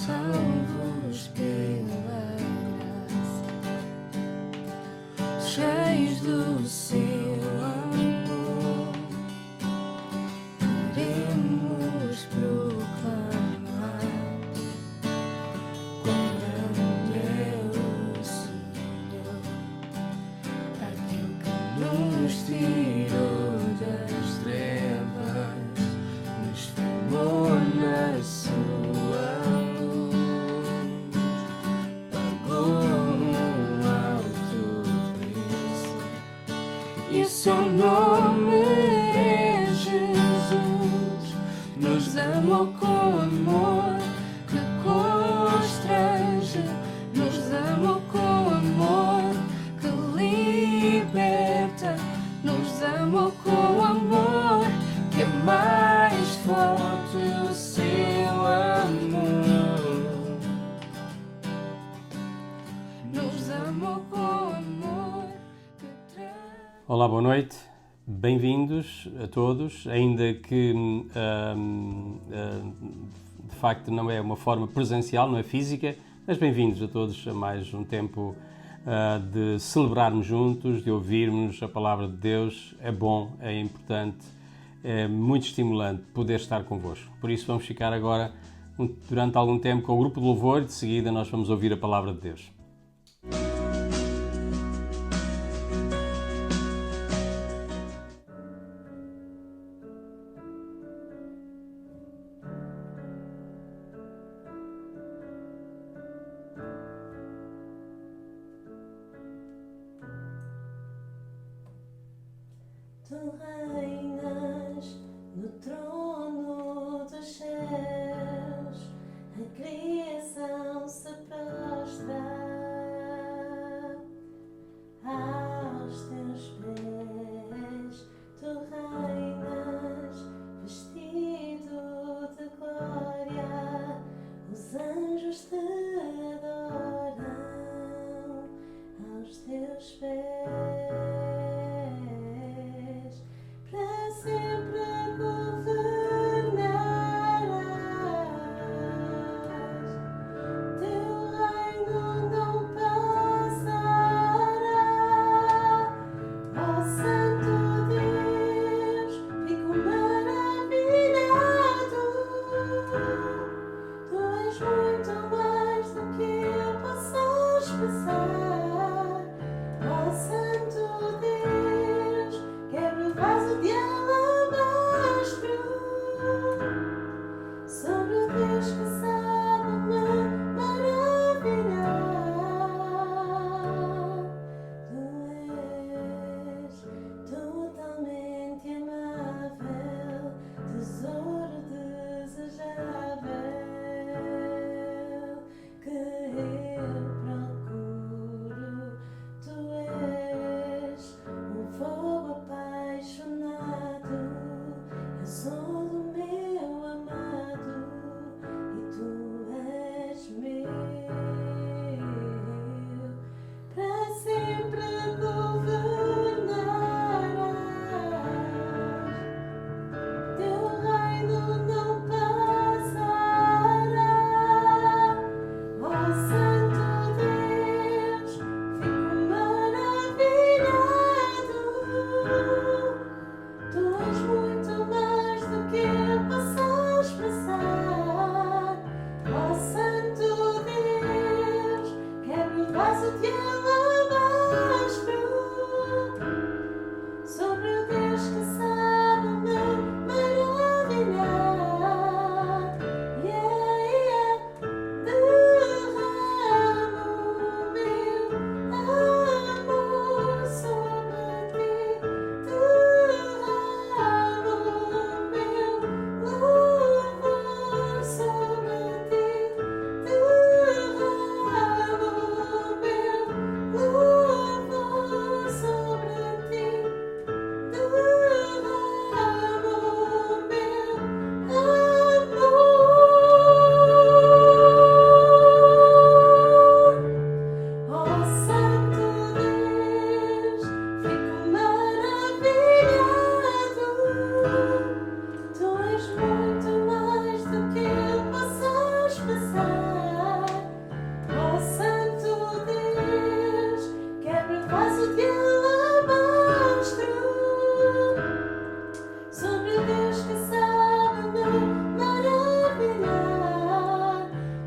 salvos pela graça, cheios do seu amor, queremos proclamar quão grande é o Senhor, aquele que nos tirou das trevas, nos firmou na sua luz, pagou alto preço, e o seu nome é Jesus. Nos amou com amor que constrange, nos amou com amor que liberta, nos amou com amor que é mais forte o seu amor. Nos amou com amor que traz. Olá, boa noite, bem-vindos a todos, ainda que de facto não é uma forma presencial, não é física, mas bem-vindos a todos a mais um tempo de celebrarmos juntos, de ouvirmos a palavra de Deus. É bom, é importante, é muito estimulante poder estar convosco. Por isso vamos ficar agora durante algum tempo com o grupo de louvor e de seguida nós vamos ouvir a palavra de Deus. Tu reinas no trono dos céus, a criação se prostra aos teus pés. Tu reinas vestido de glória, os anjos te adoram aos teus pés. Para sempre governarás, teu reino não passará. Ó Santo Deus, fico maravilhado. Tu és muito mais do que eu posso expressar. Ó Santo Deus, quebra o vaso de alabastro sobre o Deus que sabe me maravilhar. Tu és totalmente amável, tesouro desejável que eu procuro. Tu és um fogo apaixonado, eu sou do meu amado e tu és meu. Para sempre governarás, teu reino não passará. Ó Santo Deus, fico maravilhado. Tu és muito mais do que eu posso expressar. Ó Santo Deus, quebra o vaso de alabastro vaso de alabastro, sobre o Deus que sabe me maravilhar.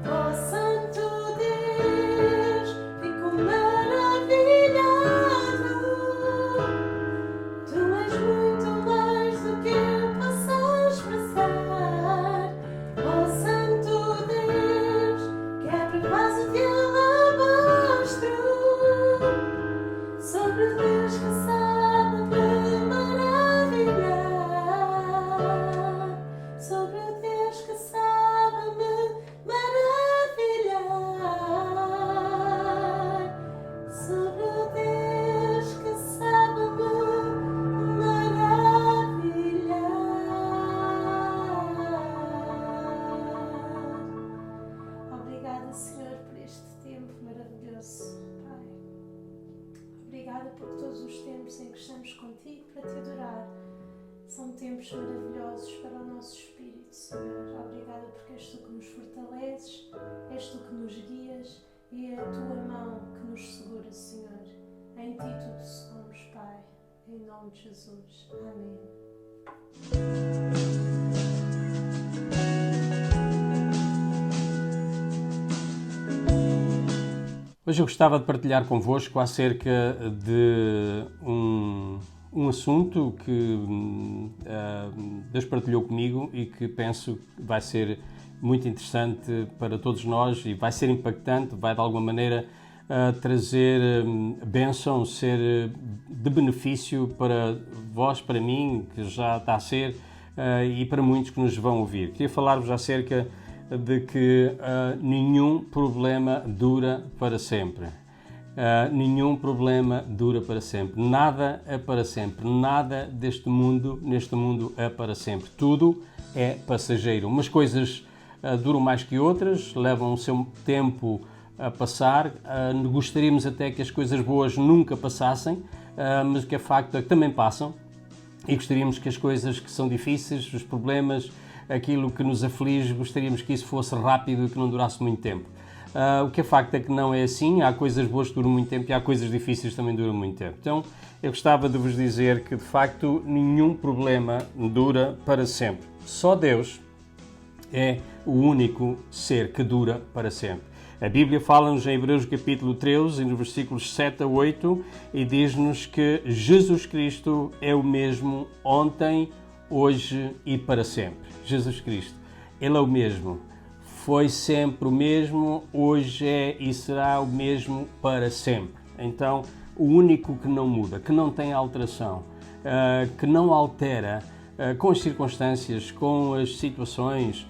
Oh Santo Deus, fico maravilhado. Tu és muito mais do que eu possa expressar. Oh Santo Deus, quebra o vaso de alabastro, sobre o Deus que sabe me maravilhar. Sobre o Deus que sabe me maravilhar. Sobre o Deus que sabe me maravilhar. Obrigada, Senhor, por este tempo maravilhoso, Pai. Obrigada por todos os tempos em que estamos contigo para te adorar. São tempos maravilhosos para o nosso espírito, Senhor. Obrigada porque és tu que nos fortaleces, és tu que nos guias e é a tua mão que nos segura, Senhor. Em ti tudo somos, Pai. Em nome de Jesus. Amém. Hoje eu gostava de partilhar convosco acerca de um assunto que Deus partilhou comigo e que penso que vai ser muito interessante para todos nós e vai ser impactante, vai de alguma maneira trazer bênção, ser de benefício para vós, para mim, que já está a ser, e para muitos que nos vão ouvir. Queria falar-vos acerca de que nenhum problema dura para sempre. Nenhum problema dura para sempre. Nada é para sempre. Nada neste mundo é para sempre. Tudo é passageiro. Umas coisas duram mais que outras, levam o seu tempo a passar. Gostaríamos até que as coisas boas nunca passassem, mas o que é facto é que também passam. E gostaríamos que as coisas que são difíceis, os problemas, aquilo que nos aflige, gostaríamos que isso fosse rápido e que não durasse muito tempo. O que é facto é que não é assim, há coisas boas que duram muito tempo e há coisas difíceis que também duram muito tempo. Então, eu gostava de vos dizer que, de facto, nenhum problema dura para sempre. Só Deus é o único ser que dura para sempre. A Bíblia fala-nos em Hebreus capítulo 13, nos versículos 7 a 8, e diz-nos que Jesus Cristo é o mesmo ontem, hoje e para sempre. Jesus Cristo, Ele é o mesmo. Foi sempre o mesmo, hoje é e será o mesmo para sempre. Então, o único que não muda, que não tem alteração, que não altera com as circunstâncias, com as situações,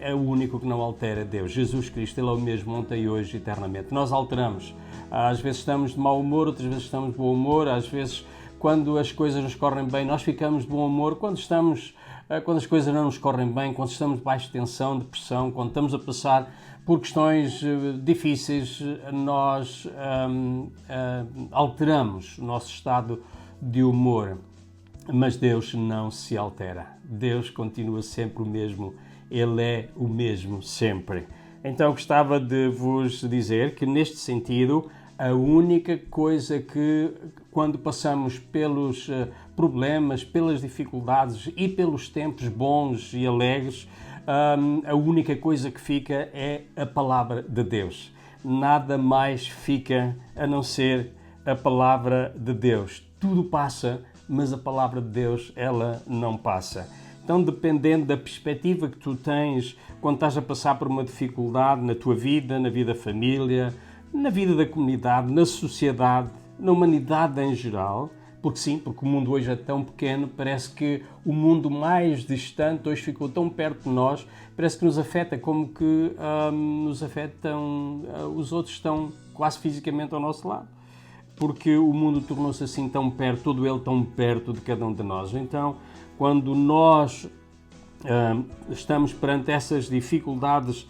é o único que não altera, Deus. Jesus Cristo, Ele é o mesmo ontem, hoje e eternamente. Nós alteramos. Às vezes estamos de mau humor, outras vezes estamos de bom humor, às vezes quando as coisas nos correm bem, nós ficamos de bom humor. Quando as coisas não nos correm bem, quando estamos debaixo de tensão, de pressão, quando estamos a passar por questões difíceis, nós alteramos o nosso estado de humor. Mas Deus não se altera. Deus continua sempre o mesmo. Ele é o mesmo sempre. Então gostava de vos dizer que, neste sentido, a única coisa que, quando passamos pelos problemas, pelas dificuldades e pelos tempos bons e alegres, a única coisa que fica é a palavra de Deus. Nada mais fica a não ser a palavra de Deus. Tudo passa, mas a palavra de Deus, ela não passa. Então, dependendo da perspectiva que tu tens quando estás a passar por uma dificuldade na tua vida, na vida da família, na vida da comunidade, na sociedade, na humanidade em geral, porque sim, porque o mundo hoje é tão pequeno, parece que o mundo mais distante hoje ficou tão perto de nós, parece que nos afeta como que nos afetam, os outros estão quase fisicamente ao nosso lado. Porque o mundo tornou-se assim tão perto, todo ele tão perto de cada um de nós. Então, quando nós estamos perante essas dificuldades,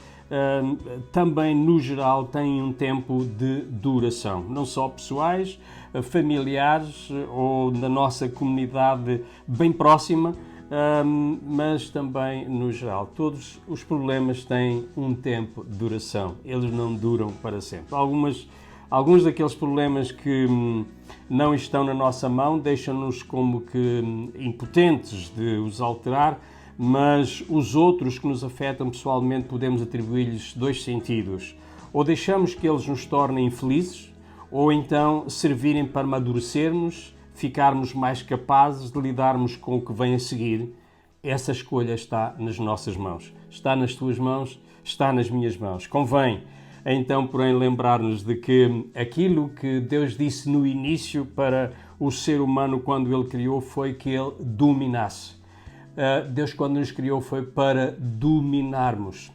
também no geral têm um tempo de duração, não só pessoais, familiares ou na nossa comunidade bem próxima, mas também no geral. Todos os problemas têm um tempo de duração, eles não duram para sempre. Alguns daqueles problemas que não estão na nossa mão deixam-nos como que impotentes de os alterar, mas os outros que nos afetam pessoalmente podemos atribuir-lhes dois sentidos. Ou deixamos que eles nos tornem infelizes, ou então servirem para amadurecermos, ficarmos mais capazes de lidarmos com o que vem a seguir. Essa escolha está nas nossas mãos. Está nas tuas mãos, está nas minhas mãos. Convém, então, porém, lembrar-nos de que aquilo que Deus disse no início para o ser humano quando Ele criou foi que Ele dominasse. Deus, quando nos criou, foi para dominarmos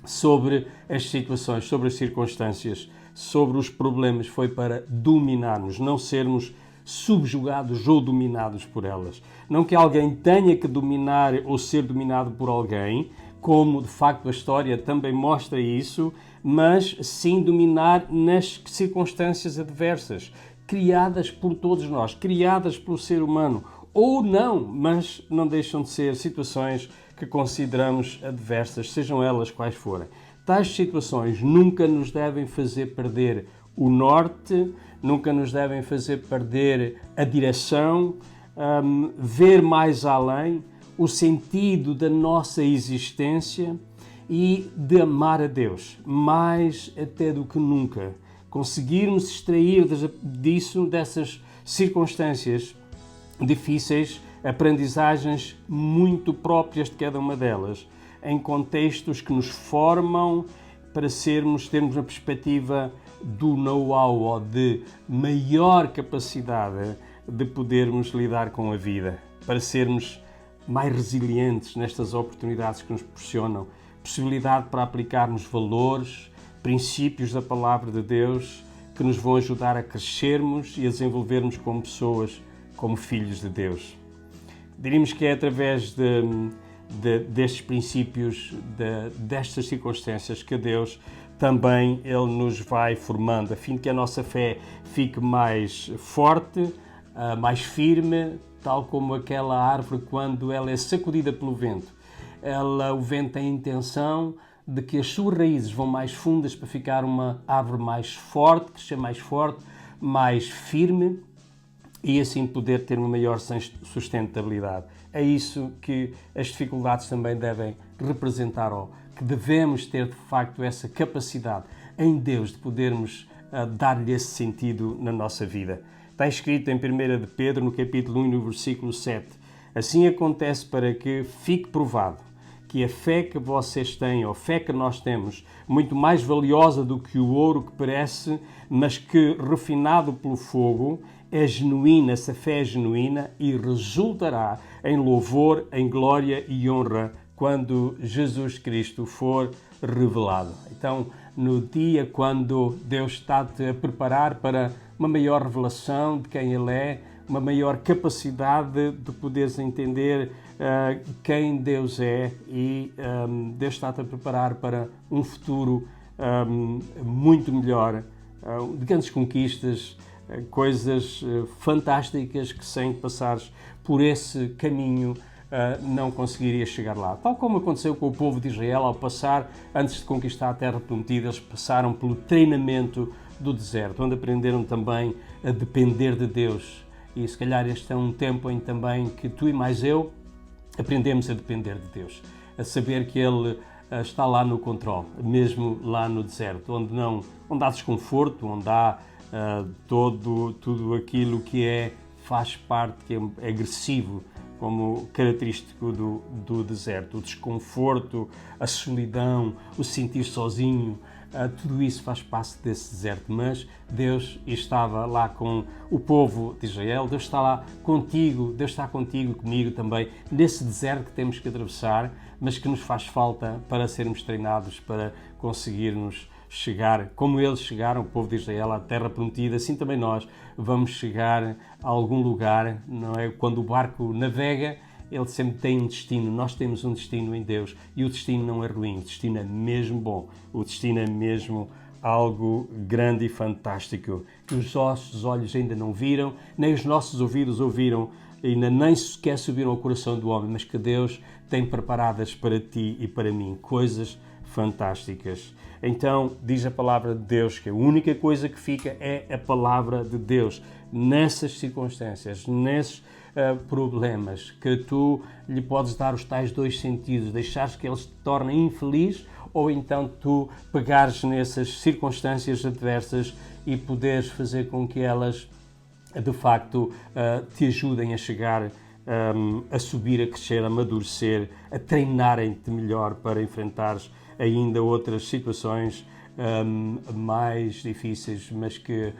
sobre as situações, sobre as circunstâncias, sobre os problemas, foi para dominarmos, não sermos subjugados ou dominados por elas. Não que alguém tenha que dominar ou ser dominado por alguém, como de facto a história também mostra isso, mas sim dominar nas circunstâncias adversas, criadas por todos nós, criadas pelo ser humano, ou não, mas não deixam de ser situações que consideramos adversas, sejam elas quais forem. Tais situações nunca nos devem fazer perder o norte, nunca nos devem fazer perder a direção, ver mais além, o sentido da nossa existência e de amar a Deus, mais até do que nunca. Conseguirmos extrair disso, dessas circunstâncias difíceis, aprendizagens muito próprias de cada uma delas, em contextos que nos formam para termos uma perspectiva do know-how ou de maior capacidade de podermos lidar com a vida, para sermos mais resilientes nestas oportunidades que nos proporcionam, possibilidade para aplicarmos valores, princípios da Palavra de Deus que nos vão ajudar a crescermos e a desenvolvermos como pessoas, como filhos de Deus. Diríamos que é através destes princípios, destas circunstâncias que Deus também Ele nos vai formando, a fim de que a nossa fé fique mais forte, mais firme, tal como aquela árvore quando ela é sacudida pelo vento. O vento tem a intenção de que as suas raízes vão mais fundas para ficar uma árvore mais forte, crescer mais forte, mais firme e assim poder ter uma maior sustentabilidade. É isso que as dificuldades também devem representar, ou que devemos ter de facto essa capacidade em Deus de podermos dar-lhe esse sentido na nossa vida. Está escrito em 1 de Pedro, no capítulo 1 e no versículo 7. Assim acontece para que fique provado que a fé que vocês têm, ou a fé que nós temos, muito mais valiosa do que o ouro que perece, mas que, refinado pelo fogo, é genuína, essa fé é genuína e resultará em louvor, em glória e honra quando Jesus Cristo for revelado. Então, no dia quando Deus está-te a preparar para uma maior revelação de quem Ele é, uma maior capacidade de poderes entender quem Deus é e Deus está-te a preparar para um futuro muito melhor, de grandes conquistas, coisas fantásticas que sem passares por esse caminho não conseguirias chegar lá. Tal como aconteceu com o povo de Israel ao passar, antes de conquistar a Terra Prometida, eles passaram pelo treinamento do deserto, onde aprenderam também a depender de Deus. E se calhar este é um tempo em também que tu e mais eu aprendemos a depender de Deus, a saber que Ele está lá no controle, mesmo lá no deserto, onde há desconforto, onde há tudo aquilo que faz parte, que é agressivo, como característico do deserto, o desconforto, a solidão, o sentir sozinho, tudo isso faz parte desse deserto, mas Deus estava lá com o povo de Israel, Deus está lá contigo, Deus está contigo, comigo também, nesse deserto que temos que atravessar, mas que nos faz falta para sermos treinados, para conseguirmos chegar, como eles chegaram, o povo de Israel, à Terra Prometida, assim também nós vamos chegar a algum lugar, não é? Quando o barco navega, ele sempre tem um destino, nós temos um destino em Deus e o destino não é ruim, o destino é mesmo bom, o destino é mesmo algo grande e fantástico, que os nossos olhos ainda não viram, nem os nossos ouvidos ouviram, ainda nem sequer subiram ao coração do homem, mas que Deus tem preparadas para ti e para mim, coisas fantásticas. Então, diz a palavra de Deus que a única coisa que fica é a palavra de Deus. Nessas circunstâncias, nesses problemas, que tu lhe podes dar os tais dois sentidos, deixares que ele se torne infeliz, ou então tu pegares nessas circunstâncias adversas e poderes fazer com que elas, de facto, te ajudem a chegar, a subir, a crescer, a amadurecer, a treinarem-te melhor para enfrentares ainda outras situações mais difíceis, mas que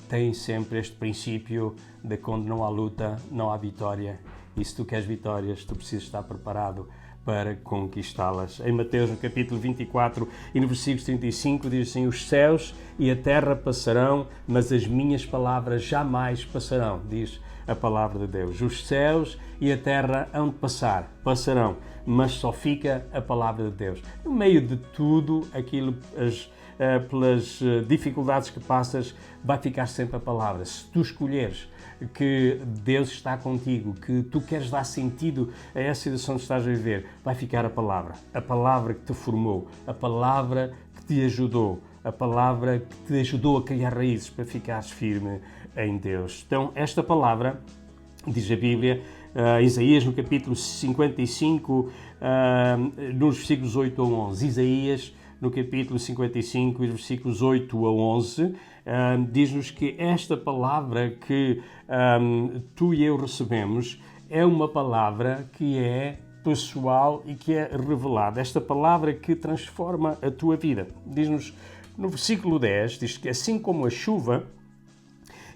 têm sempre este princípio de quando não há luta, não há vitória. E se tu queres vitórias, tu precisas estar preparado para conquistá-las. Em Mateus, no capítulo 24 e no versículo 35, diz assim: os céus e a terra passarão, mas as minhas palavras jamais passarão, diz a palavra de Deus. Os céus e a terra hão de passarão, mas só fica a palavra de Deus. No meio de tudo aquilo, pelas dificuldades que passas, vai ficar sempre a palavra. Se tu escolheres que Deus está contigo, que tu queres dar sentido a essa situação que estás a viver, vai ficar a palavra que te formou, a palavra que te ajudou, a palavra que te ajudou a criar raízes para ficares firme em Deus. Então, esta palavra, diz a Bíblia, Isaías no capítulo 55, nos versículos 8 a 11, Isaías no capítulo 55, versículos 8 a 11, diz-nos que esta palavra que tu e eu recebemos é uma palavra que é pessoal e que é revelada. Esta palavra que transforma a tua vida. Diz-nos no versículo 10, diz que assim como a chuva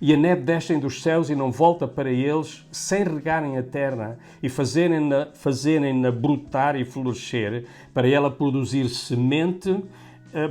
e a neve descem dos céus e não volta para eles, sem regarem a terra e fazerem-na brotar e florescer, para ela produzir semente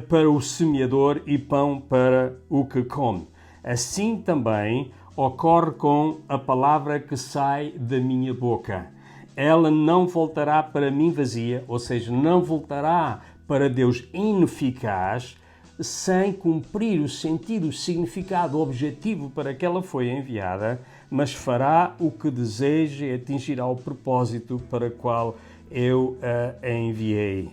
para o semeador e pão para o que come. Assim também ocorre com a palavra que sai da minha boca. Ela não voltará para mim vazia, ou seja, não voltará para Deus ineficaz, sem cumprir o sentido, o significado, o objetivo para que ela foi enviada, mas fará o que deseja e atingirá o propósito para o qual eu a enviei.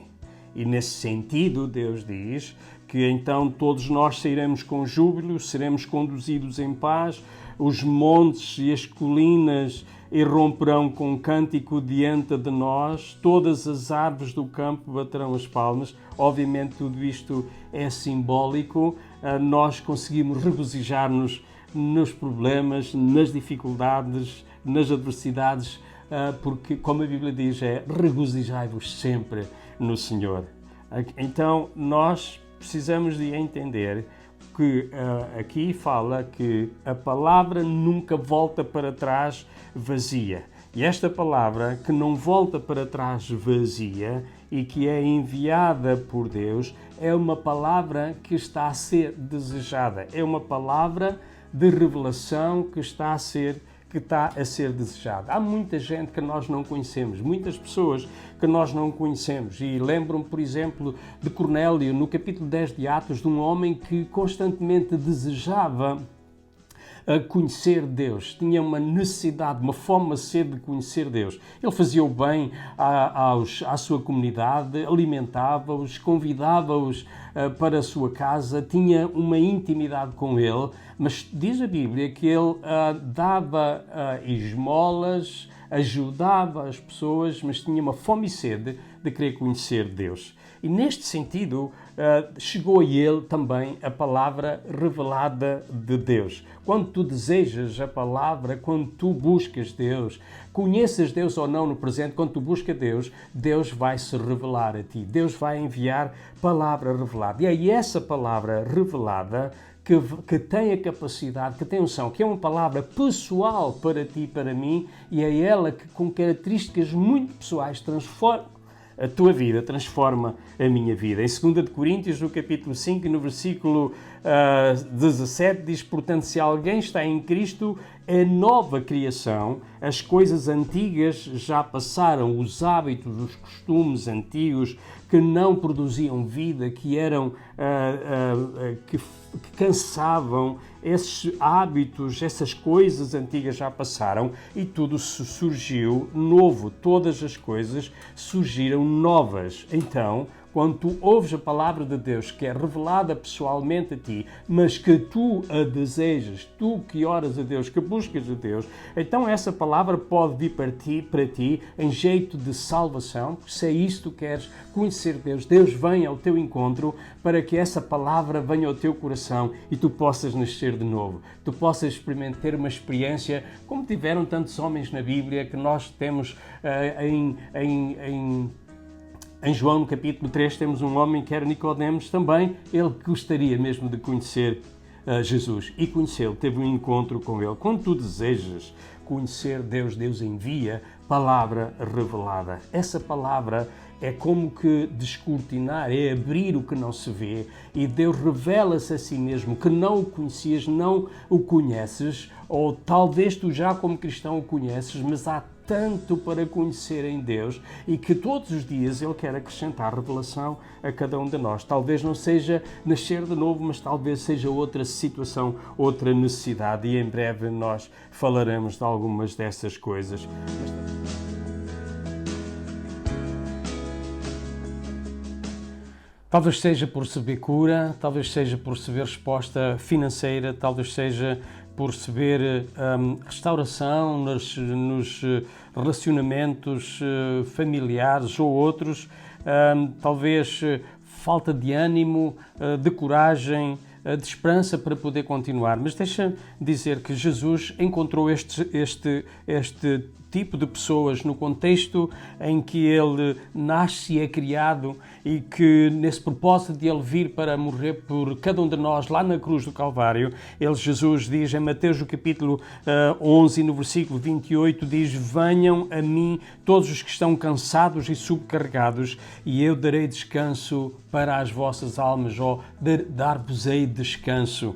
E nesse sentido, Deus diz que então todos nós sairemos com júbilo, seremos conduzidos em paz, os montes e as colinas irromperão com cântico diante de nós, todas as árvores do campo baterão as palmas. Obviamente tudo isto é simbólico, nós conseguimos regozijar-nos nos problemas, nas dificuldades, nas adversidades, porque, como a Bíblia diz, é regozijai-vos sempre no Senhor. Então nós precisamos de entender que aqui fala que a palavra nunca volta para trás vazia. E esta palavra que não volta para trás vazia e que é enviada por Deus é uma palavra que está a ser desejada. É uma palavra de revelação que está a ser desejada. Há muita gente que nós não conhecemos, muitas pessoas que nós não conhecemos. E lembro-me, por exemplo, de Cornélio, no capítulo 10 de Atos, de um homem que constantemente desejava conhecer Deus, tinha uma necessidade, uma fome, uma sede de conhecer Deus. Ele fazia o bem à sua comunidade, alimentava-os, convidava-os para a sua casa, tinha uma intimidade com ele, mas diz a Bíblia que ele dava esmolas, ajudava as pessoas, mas tinha uma fome e sede de querer conhecer Deus. E neste sentido, chegou a ele também a palavra revelada de Deus. Quando tu desejas a palavra, quando tu buscas Deus, conheças Deus ou não no presente, quando tu buscas Deus, Deus vai se revelar a ti. Deus vai enviar palavra revelada. E é essa palavra revelada que tem a capacidade, que tem unção, que é uma palavra pessoal para ti e para mim, e é ela que, com características muito pessoais, transforma a tua vida, transforma a minha vida. Em 2 Coríntios, no capítulo 5, no versículo 17, diz: portanto, se alguém está em Cristo, é nova criação, as coisas antigas já passaram, os hábitos, os costumes antigos que não produziam vida, que eram que cansavam, esses hábitos, essas coisas antigas já passaram e tudo surgiu novo, todas as coisas surgiram novas. Então, quando tu ouves a palavra de Deus, que é revelada pessoalmente a ti, mas que tu a desejas, tu que oras a Deus, que buscas a Deus, então essa palavra pode vir para ti em jeito de salvação, porque se é isso que tu queres, conhecer Deus, Deus vem ao teu encontro para que essa palavra venha ao teu coração e tu possas nascer de novo, tu possas experimentar, ter uma experiência como tiveram tantos homens na Bíblia, que nós temos em João, no capítulo 3, temos um homem que era Nicodemos também, ele gostaria mesmo de conhecer Jesus e conhecê-lo, teve um encontro com ele. Quando tu desejas conhecer Deus, Deus envia palavra revelada. Essa palavra é como que descortinar, é abrir o que não se vê, e Deus revela-se a si mesmo, que não o conhecias, não o conheces, ou talvez tu já como cristão o conheces, mas há tanto para conhecer em Deus e que todos os dias Ele quer acrescentar revelação a cada um de nós. Talvez não seja nascer de novo, mas talvez seja outra situação, outra necessidade, e em breve nós falaremos de algumas dessas coisas. Talvez seja por receber cura, talvez seja por receber resposta financeira, talvez seja por receber restauração nos relacionamentos familiares ou outros, talvez falta de ânimo, de coragem, de esperança para poder continuar. Mas deixa dizer que Jesus encontrou este tipo de pessoas no contexto em que ele nasce e é criado, e que nesse propósito de ele vir para morrer por cada um de nós lá na cruz do Calvário, Jesus diz em Mateus no capítulo 11 no versículo 28, diz: venham a mim todos os que estão cansados e subcarregados e eu darei descanso para as vossas almas, ou dar-vos-ei descanso.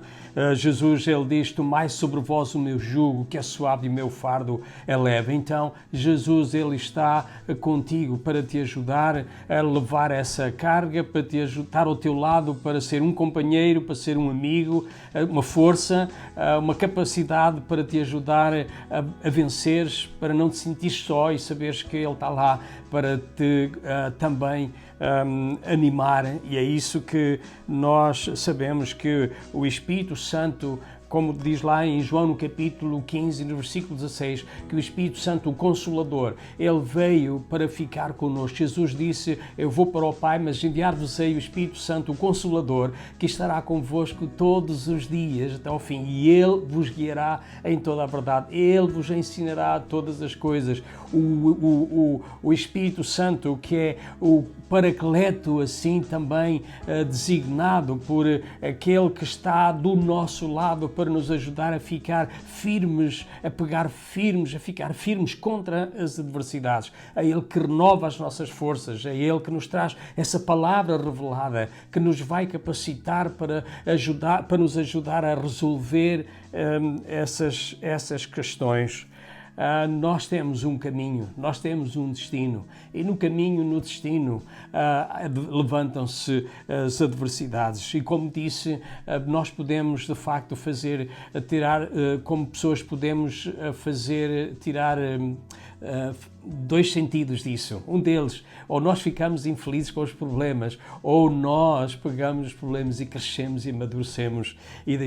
Jesus, ele diz: tomai sobre vós o meu jugo, que é suave e o meu fardo é leve. Então, Jesus, ele está contigo para te ajudar a levar essa carga, para te ajudar ao teu lado, para ser um companheiro, para ser um amigo, uma força, uma capacidade para te ajudar a venceres, para não te sentir só e saberes que ele está lá para te também animar. E é isso que nós sabemos, que o Espírito Santo, como diz lá em João no capítulo 15, no versículo 16, que o Espírito Santo, o Consolador, ele veio para ficar connosco. Jesus disse: eu vou para o Pai, mas enviar-vos-ei o Espírito Santo, o Consolador, que estará convosco todos os dias até ao fim, e ele vos guiará em toda a verdade, ele vos ensinará todas as coisas. O Espírito Santo, que é o Paracleto, assim também designado por aquele que está do nosso lado para nos ajudar a ficar firmes, a ficar firmes contra as adversidades. É Ele que renova as nossas forças, é Ele que nos traz essa palavra revelada, que nos vai capacitar para nos ajudar a resolver essas questões. Nós temos um caminho, nós temos um destino, e no caminho, no destino, levantam-se as adversidades, e como disse, nós podemos de facto como pessoas podemos tirar dois sentidos disso. Um deles, ou nós ficamos infelizes com os problemas, ou nós pegamos os problemas e crescemos e amadurecemos e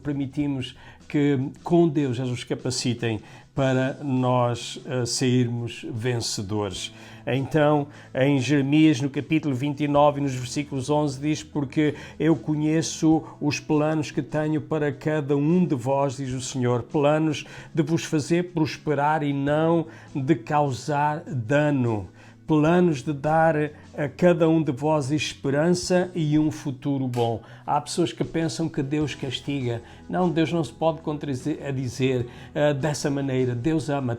permitimos que com Deus eles nos capacitem para nós sairmos vencedores. Então, em Jeremias, no capítulo 29, nos versículos 11, diz: porque eu conheço os planos que tenho para cada um de vós, diz o Senhor, planos de vos fazer prosperar e não de causar dano, planos de dar a cada um de vós esperança e um futuro bom. Há pessoas que pensam que Deus castiga. Não, Deus não se pode contradizer dessa maneira. Deus ama,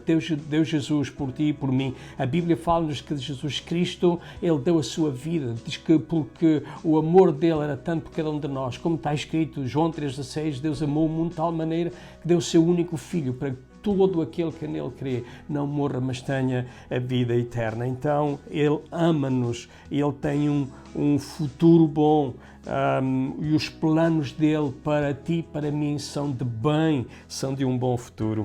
Deus Jesus por ti e por mim. A Bíblia fala-nos que Jesus Cristo, Ele deu a sua vida. Diz que porque o amor dele era tanto por cada um de nós, como está escrito, João 3,16, Deus amou o mundo de tal maneira que deu o seu único Filho para que todo aquele que nele crê não morra, mas tenha a vida eterna. Então, Ele ama-nos, Ele tem um futuro bom, e os planos dele para ti e para mim são de bem, são de um bom futuro.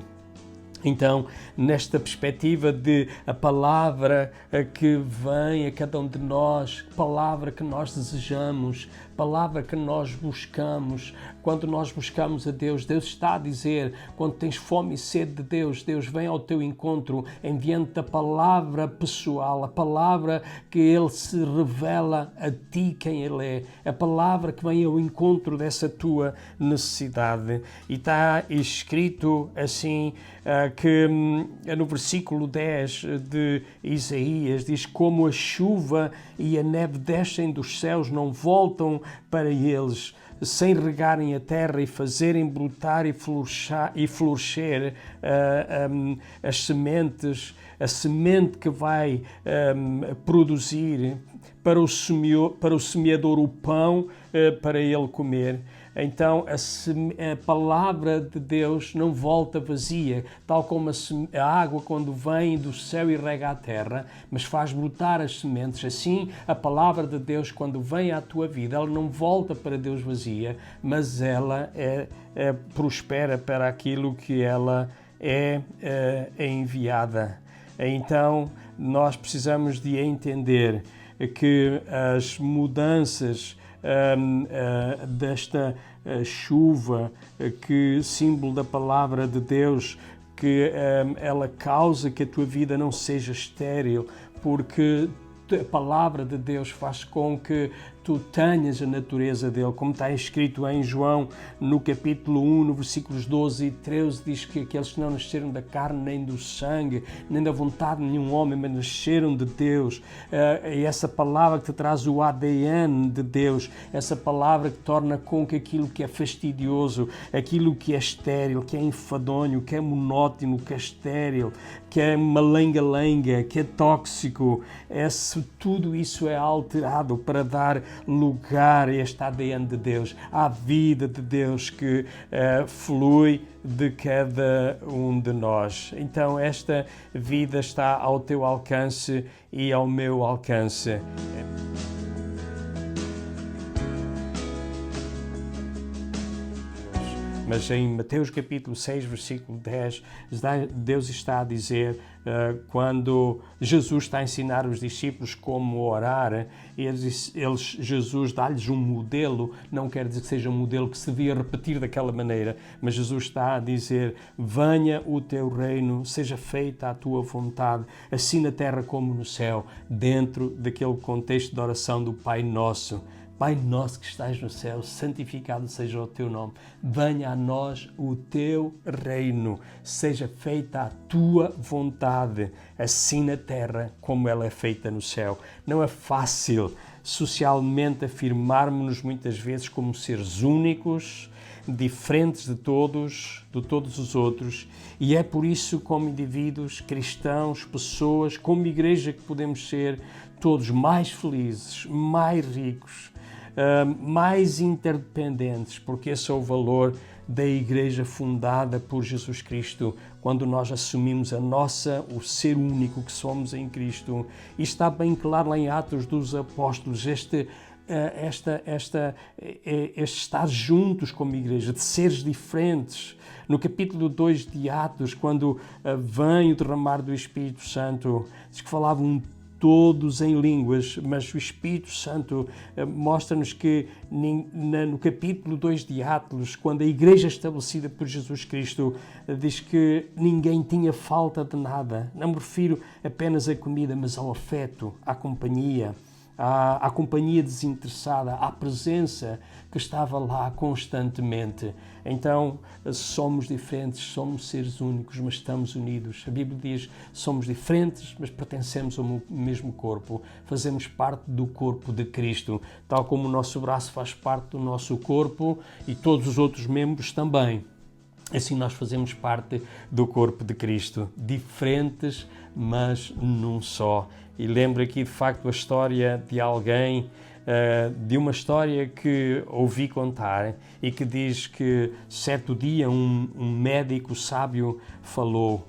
Então, nesta perspectiva de a palavra que vem a cada um de nós, palavra que nós desejamos, palavra que nós buscamos, quando nós buscamos a Deus, Deus está a dizer, quando tens fome e sede de Deus, Deus vem ao teu encontro, enviando-te a palavra pessoal, a palavra que Ele se revela a ti quem Ele é, a palavra que vem ao encontro dessa tua necessidade. E está escrito assim, que no versículo 10 de Isaías diz: como a chuva e a neve descem dos céus, não voltam para eles, sem regarem a terra e fazerem brotar e florescer as sementes, a semente que vai produzir para o semeador o pão para ele comer. Então a palavra de Deus não volta vazia, tal como a água quando vem do céu e rega a terra, mas faz brotar as sementes. Assim, a palavra de Deus, quando vem à tua vida, ela não volta para Deus vazia, mas ela prospera para aquilo que ela é enviada. Então, nós precisamos de entender que as mudanças desta chuva, que símbolo da palavra de Deus, que ela causa que a tua vida não seja estéril, porque a palavra de Deus faz com que tu tenhas a natureza dele, como está escrito em João, no capítulo 1, no versículos 12 e 13, diz que aqueles que não nasceram da carne, nem do sangue, nem da vontade de nenhum homem, mas nasceram de Deus. E essa palavra que te traz o ADN de Deus, essa palavra que torna com que aquilo que é fastidioso, aquilo que é estéril, que é enfadonho, que é monótono, que é estéril, que é malenga-lenga, que é tóxico, tudo isso é alterado para dar lugar a este ADN de Deus, à vida de Deus que flui de cada um de nós. Então esta vida está ao teu alcance e ao meu alcance. Mas em Mateus capítulo 6, versículo 10, Deus está a dizer, quando Jesus está a ensinar os discípulos como orar, Jesus dá-lhes um modelo, não quer dizer que seja um modelo que se devia repetir daquela maneira, mas Jesus está a dizer: venha o teu reino, seja feita a tua vontade, assim na terra como no céu, dentro daquele contexto de oração do Pai Nosso. Pai nosso que estás no céu, santificado seja o teu nome. Venha a nós o teu reino. Seja feita a tua vontade, assim na terra como ela é feita no céu. Não é fácil socialmente afirmarmos-nos muitas vezes como seres únicos, diferentes de todos os outros, e é por isso, como indivíduos, cristãos, pessoas, como igreja, que podemos ser todos mais felizes, mais ricos, mais interdependentes, porque esse é o valor da igreja fundada por Jesus Cristo, quando nós assumimos o ser único que somos em Cristo. E está bem claro lá em Atos dos Apóstolos, este estar juntos como igreja, de seres diferentes. No capítulo 2 de Atos, quando vem o derramar do Espírito Santo, diz que falavam todos em línguas, mas o Espírito Santo mostra-nos que no capítulo 2 de Atos, quando a igreja estabelecida por Jesus Cristo, diz que ninguém tinha falta de nada. Não me refiro apenas à comida, mas ao afeto, à companhia desinteressada, à presença que estava lá constantemente. Então, somos diferentes, somos seres únicos, mas estamos unidos. A Bíblia diz: somos diferentes, mas pertencemos ao mesmo corpo. Fazemos parte do corpo de Cristo, tal como o nosso braço faz parte do nosso corpo e todos os outros membros também. Assim nós fazemos parte do corpo de Cristo, diferentes, mas num só. E lembro aqui de facto a história de alguém, de uma história que ouvi contar e que diz que certo dia um médico sábio falou: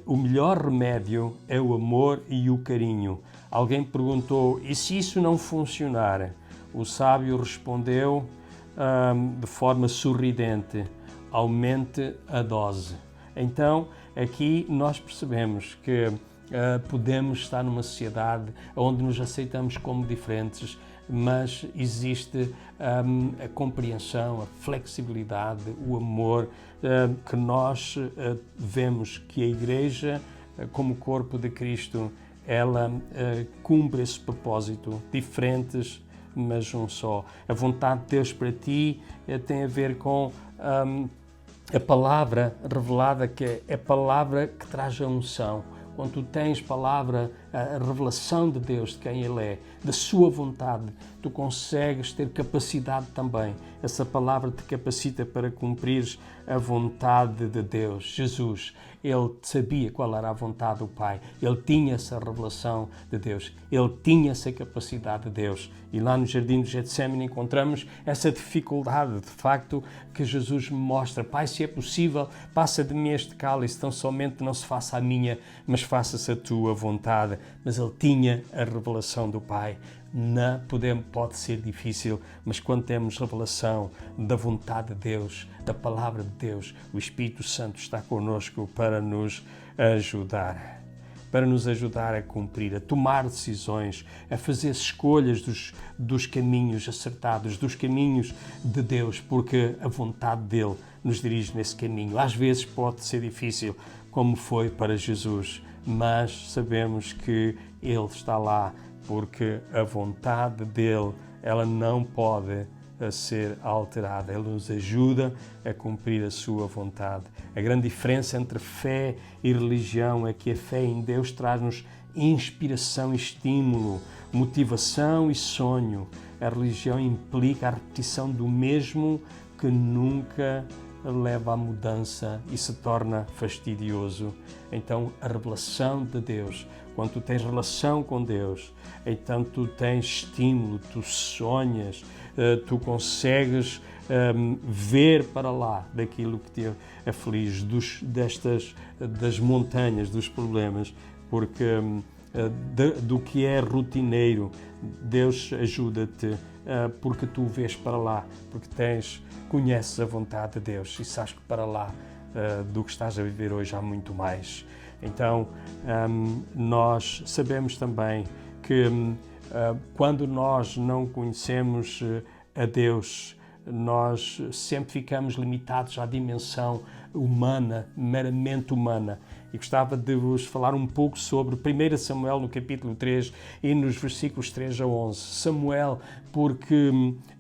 o melhor remédio é o amor e o carinho. Alguém perguntou: e se isso não funcionar? O sábio respondeu de forma sorridente: aumente a dose. Então, aqui nós percebemos que podemos estar numa sociedade onde nos aceitamos como diferentes, mas existe a compreensão, a flexibilidade, o amor, que nós vemos que a Igreja, como corpo de Cristo, ela cumpre esse propósito, diferentes, mas um só. A vontade de Deus para ti tem a ver com a palavra revelada, que é a palavra que traz a unção. Quando tu tens palavra, a revelação de Deus, de quem Ele é, da sua vontade, tu consegues ter capacidade também. Essa palavra te capacita para cumprires a vontade de Deus. Jesus, Ele sabia qual era a vontade do Pai. Ele tinha essa revelação de Deus. Ele tinha essa capacidade de Deus. E lá no Jardim de Getsemane encontramos essa dificuldade, de facto, que Jesus mostra. Pai, se é possível, passa de mim este cálice, tão somente não se faça a minha, mas faça-se a tua vontade. Mas ele tinha a revelação do Pai. Pode ser difícil, mas quando temos revelação da vontade de Deus, da palavra de Deus, o Espírito Santo está connosco para nos ajudar a cumprir, a tomar decisões, a fazer escolhas dos caminhos acertados, dos caminhos de Deus, porque a vontade dele nos dirige nesse caminho. Às vezes pode ser difícil, como foi para Jesus, mas sabemos que ele está lá, porque a vontade dele, ela não pode ser alterada. Ele nos ajuda a cumprir a sua vontade. A grande diferença entre fé e religião é que a fé em Deus traz-nos inspiração e estímulo, motivação e sonho. A religião implica a repetição do mesmo, que nunca leva à mudança e se torna fastidioso. Então, a revelação de Deus, quando tu tens relação com Deus, então tu tens estímulo, tu sonhas, tu consegues ver para lá daquilo que te aflige, das montanhas, dos problemas, porque do que é rotineiro, Deus ajuda-te, porque tu vês para lá, porque conheces a vontade de Deus e sabes que para lá do que estás a viver hoje há muito mais. Então, nós sabemos também que quando nós não conhecemos a Deus, nós sempre ficamos limitados à dimensão humana, meramente humana. E gostava de vos falar um pouco sobre 1 Samuel no capítulo 3 e nos versículos 3 a 11. Samuel, porque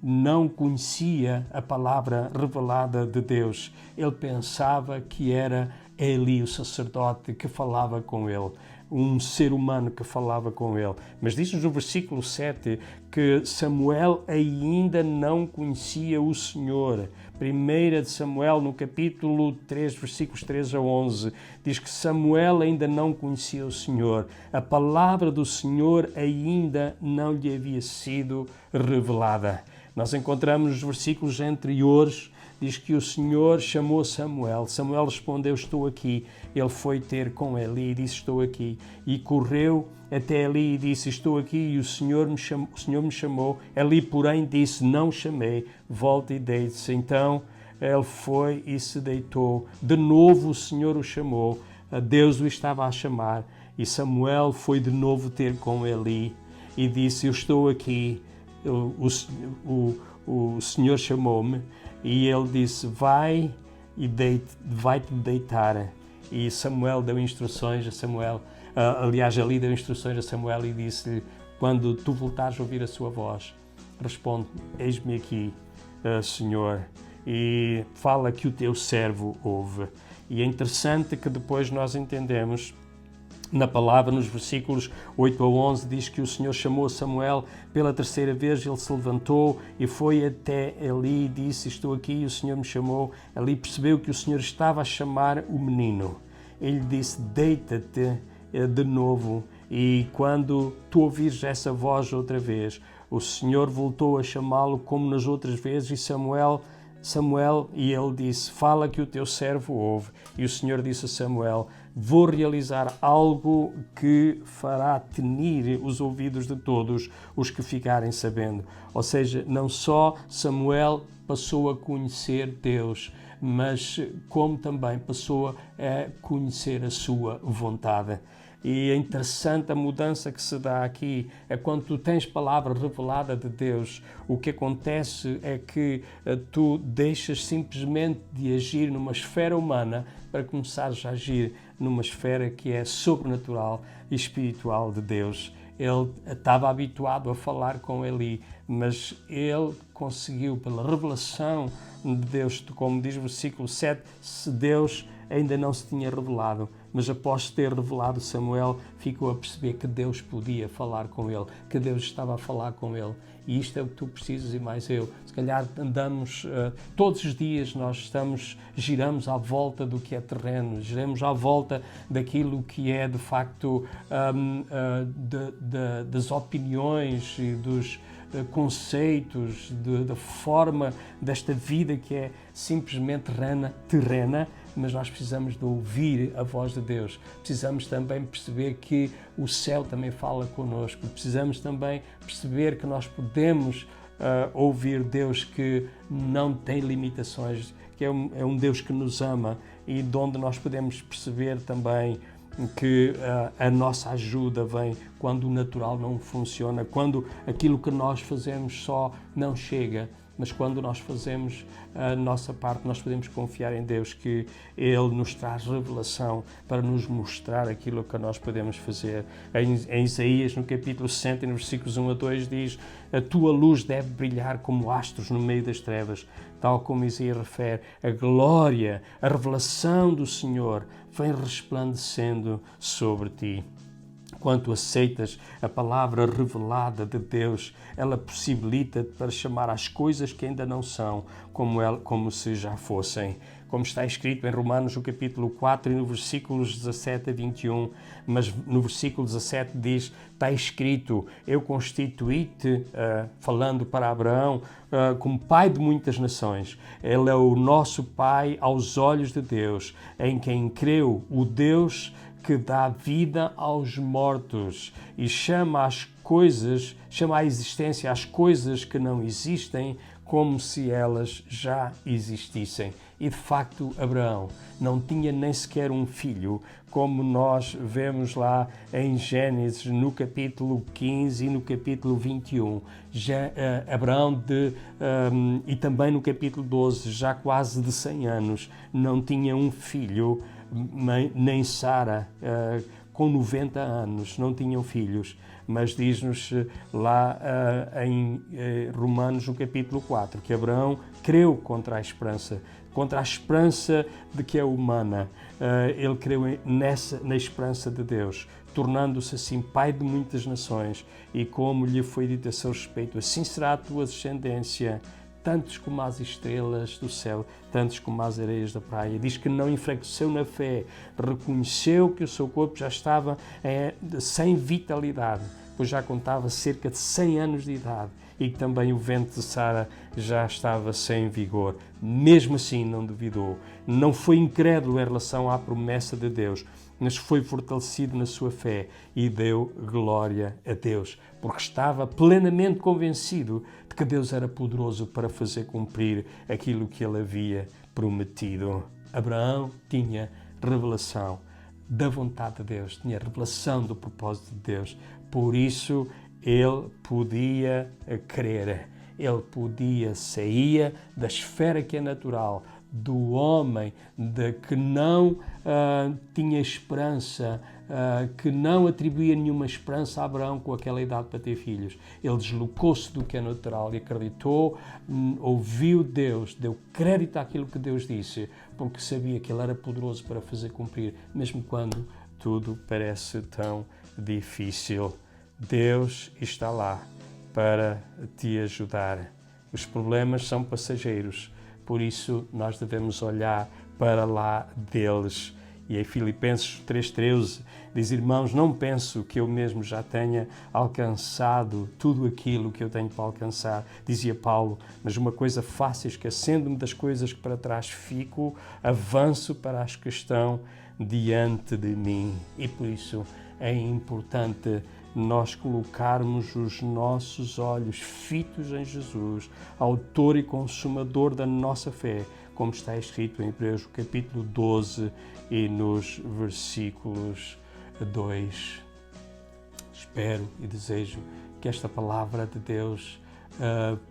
não conhecia a palavra revelada de Deus, ele pensava que era Eli, o sacerdote, que falava com ele, um ser humano que falava com ele. Mas diz-nos no versículo 7 que Samuel ainda não conhecia o Senhor. 1 Samuel, no capítulo 3, versículos 3 a 11, diz que Samuel ainda não conhecia o Senhor. A palavra do Senhor ainda não lhe havia sido revelada. Nós encontramos nos versículos anteriores, diz que o Senhor chamou Samuel. Samuel respondeu, estou aqui. Ele foi ter com Eli e disse, estou aqui. E correu até Eli e disse, estou aqui, e o Senhor me chamou. Eli, porém, disse, não chamei, volte e deite-se. Então, ele foi e se deitou. De novo o Senhor o chamou. Deus o estava a chamar. E Samuel foi de novo ter com Eli e disse, eu estou aqui. O Senhor chamou-me. E ele disse, vai e vai-te deitar. E Samuel deu instruções a Samuel, Eli deu instruções a Samuel e disse-lhe, quando tu voltares a ouvir a sua voz, responde, eis-me aqui, Senhor, e fala que o teu servo ouve. E é interessante que depois nós entendemos, na palavra, nos versículos 8 a 11, diz que o Senhor chamou Samuel pela terceira vez, ele se levantou e foi até Eli e disse, estou aqui, e o Senhor me chamou. Eli percebeu que o Senhor estava a chamar o menino. Ele disse, deita-te de novo, e quando tu ouvires essa voz outra vez, o Senhor voltou a chamá-lo como nas outras vezes, e Samuel, e ele disse, fala que o teu servo ouve. E o Senhor disse a Samuel, vou realizar algo que fará tinir os ouvidos de todos os que ficarem sabendo. Ou seja, não só Samuel passou a conhecer Deus, mas como também passou a conhecer a sua vontade. E é interessante a mudança que se dá aqui, é quando tu tens palavra revelada de Deus, o que acontece é que tu deixas simplesmente de agir numa esfera humana para começares a agir numa esfera que é sobrenatural e espiritual de Deus. Ele estava habituado a falar com Eli, mas ele conseguiu, pela revelação de Deus, como diz o versículo 7, se Deus ainda não se tinha revelado, mas após ter revelado Samuel, ficou a perceber que Deus podia falar com ele, que Deus estava a falar com ele. E isto é o que tu precisas e mais eu. Se calhar andamos, todos os dias nós giramos à volta do que é terreno, giramos à volta daquilo que é de facto das opiniões e dos conceitos, da forma desta vida que é simplesmente terrena, mas nós precisamos de ouvir a voz de Deus. Precisamos também perceber que o céu também fala connosco. Precisamos também perceber que nós podemos ouvir Deus que não tem limitações, que é um Deus que nos ama e de onde nós podemos perceber também que a nossa ajuda vem quando o natural não funciona, quando aquilo que nós fazemos só não chega. Mas quando nós fazemos a nossa parte, nós podemos confiar em Deus que Ele nos traz revelação para nos mostrar aquilo que nós podemos fazer. Em Isaías, no capítulo 60, no versículos 1 a 2, diz: a tua luz deve brilhar como astros no meio das trevas. Tal como Isaías refere, a glória, a revelação do Senhor vem resplandecendo sobre ti. Quando aceitas a palavra revelada de Deus, ela possibilita-te para chamar as coisas que ainda não são, como se já fossem. Como está escrito em Romanos, no capítulo 4 e no versículos 17 a 21, mas no versículo 17 diz, está escrito, eu constituí-te, falando para Abraão, como pai de muitas nações. Ele é o nosso pai aos olhos de Deus, em quem creu o Deus que dá vida aos mortos e chama a existência às coisas que não existem como se elas já existissem. E de facto Abraão não tinha nem sequer um filho, como nós vemos lá em Gênesis no capítulo 15 e no capítulo 21. Abraão e também no capítulo 12, já quase de 100 anos, não tinha um filho, nem Sara, com 90 anos, não tinham filhos. Mas diz-nos lá em Romanos, no capítulo 4, que Abraão creu contra a esperança de que é humana. Ele creu na esperança de Deus, tornando-se assim pai de muitas nações. E como lhe foi dito a seu respeito, assim será a tua descendência, tantos como as estrelas do céu, tantos como as areias da praia. Diz que não enfraqueceu na fé, reconheceu que o seu corpo já estava sem vitalidade, pois já contava cerca de 100 anos de idade, e que também o ventre de Sara já estava sem vigor. Mesmo assim não duvidou, não foi incrédulo em relação à promessa de Deus, mas foi fortalecido na sua fé e deu glória a Deus, porque estava plenamente convencido de que Deus era poderoso para fazer cumprir aquilo que ele havia prometido. Abraão tinha revelação da vontade de Deus, tinha revelação do propósito de Deus, por isso ele podia crer, ele podia sair da esfera que é natural, do homem que não tinha esperança, que não atribuía nenhuma esperança a Abraão com aquela idade para ter filhos. Ele deslocou-se do que é natural e acreditou, ouviu Deus, deu crédito àquilo que Deus disse, porque sabia que Ele era poderoso para fazer cumprir, mesmo quando tudo parece tão difícil. Deus está lá para te ajudar. Os problemas são passageiros, por isso nós devemos olhar para lá deles. E em Filipenses 3,13 diz: irmãos, não penso que eu mesmo já tenha alcançado tudo aquilo que eu tenho para alcançar, dizia Paulo, mas uma coisa faço, esquecendo-me das coisas que para trás fico, avanço para as que estão diante de mim. E por isso é importante nós colocarmos os nossos olhos fitos em Jesus, autor e consumador da nossa fé, como está escrito em Hebreus, capítulo 12 e nos versículos 2. Espero e desejo que esta palavra de Deus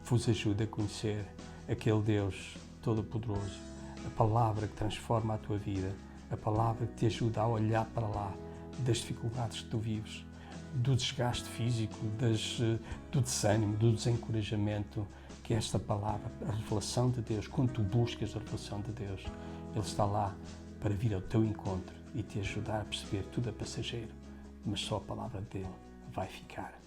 vos ajude a conhecer aquele Deus Todo-Poderoso, a palavra que transforma a tua vida, a palavra que te ajuda a olhar para lá das dificuldades que tu vives, do desgaste físico, do desânimo, do desencorajamento, que esta palavra, a revelação de Deus, quando tu buscas a revelação de Deus, Ele está lá para vir ao teu encontro e te ajudar a perceber tudo é passageiro, mas só a palavra dele vai ficar.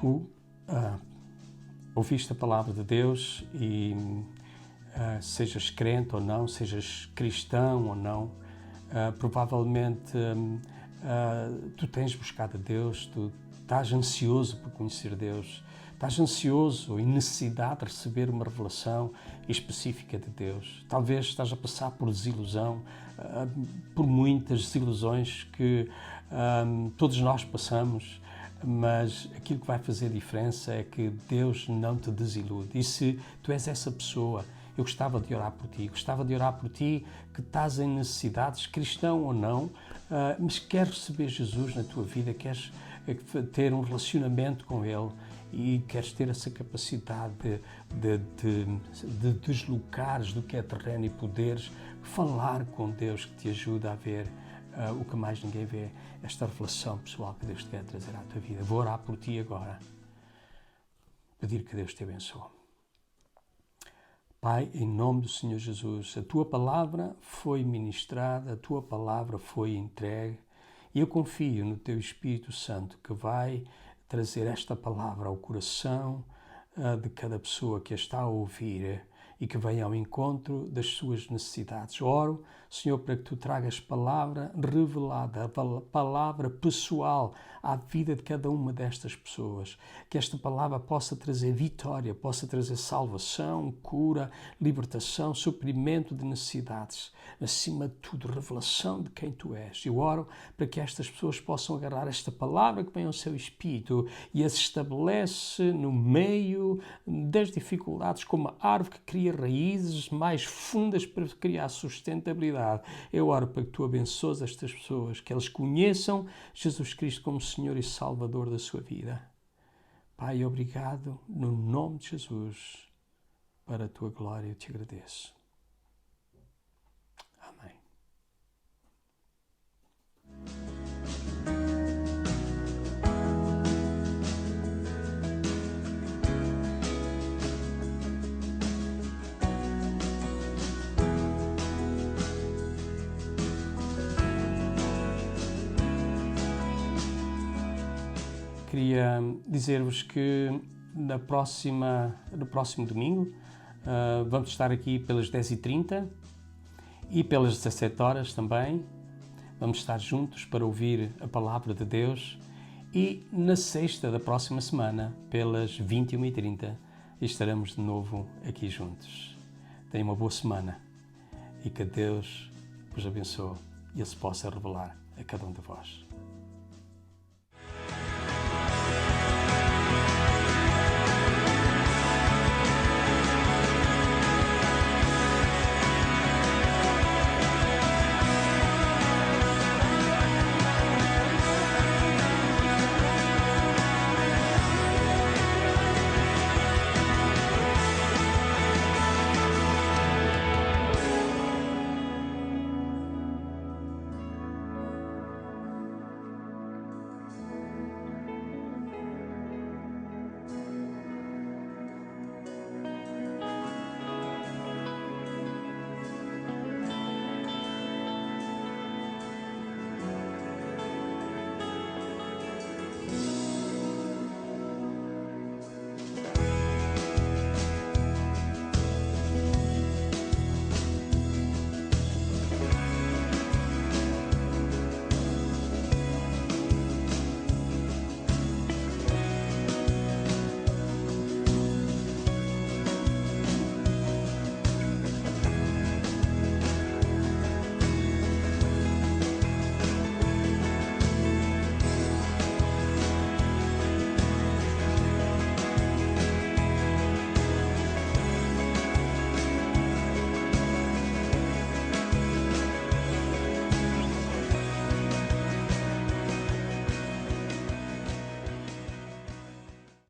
Tu ouviste a palavra de Deus e sejas crente ou não, sejas cristão ou não, provavelmente tu tens buscado a Deus, tu estás ansioso por conhecer Deus, estás ansioso e necessidade de receber uma revelação específica de Deus. Talvez estás a passar por desilusão, por muitas desilusões que todos nós passamos, mas aquilo que vai fazer diferença é que Deus não te desilude. E se tu és essa pessoa, eu gostava de orar por ti, que estás em necessidades, cristão ou não, mas queres receber Jesus na tua vida, queres ter um relacionamento com Ele e queres ter essa capacidade de deslocares do que é terreno e poderes falar com Deus que te ajuda a ver o que mais ninguém vê, esta revelação pessoal que Deus te quer trazer à tua vida. Vou orar por ti agora, pedir que Deus te abençoe. Pai, em nome do Senhor Jesus, a Tua palavra foi ministrada, a Tua palavra foi entregue e eu confio no Teu Espírito Santo que vai trazer esta palavra ao coração de cada pessoa que a está a ouvir e que venha ao encontro das suas necessidades. Oro, Senhor, para que Tu tragas palavra revelada, palavra pessoal à vida de cada uma destas pessoas. Que esta palavra possa trazer vitória, possa trazer salvação, cura, libertação, suprimento de necessidades. Acima de tudo, revelação de quem Tu és. Eu oro para que estas pessoas possam agarrar esta palavra que vem ao seu espírito e as estabelece no meio das dificuldades, como a árvore que cria raízes mais fundas para criar sustentabilidade. Eu oro para que Tu abençoes estas pessoas, que elas conheçam Jesus Cristo como Senhor e Salvador da sua vida. Pai, obrigado no nome de Jesus, para a Tua glória eu te agradeço. Amém. Queria dizer-vos que no próximo domingo vamos estar aqui pelas 10h30 e pelas 17 horas também. Vamos estar juntos para ouvir a palavra de Deus e na sexta da próxima semana, pelas 21h30, estaremos de novo aqui juntos. Tenham uma boa semana e que Deus vos abençoe e Ele se possa revelar a cada um de vós.